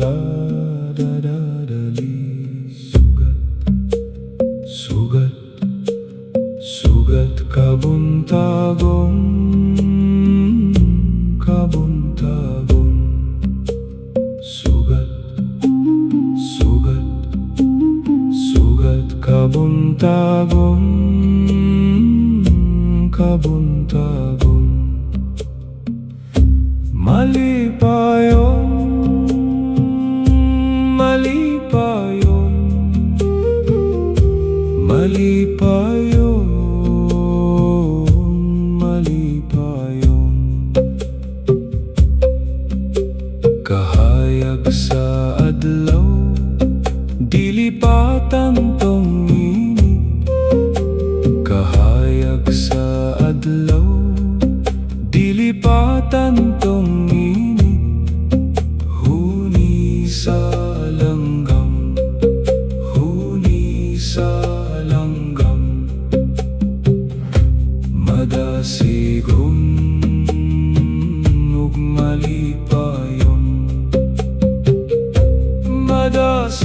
nagdadali. Sugat, sugat, sugat kabuntagon, kabuntagon. Sugat, sugat, sugat kabuntagon, kabuntagon. Mali pa yun, mali pa yun, mali pa yun, mali pa yun. Kahayag sa adlaw, dilipatan tong init. Kahayag sa adlaw, dilipatan tong init. Huni sa langgam, huni sa langgam. Madasigon ug mali pa yun. Madasigon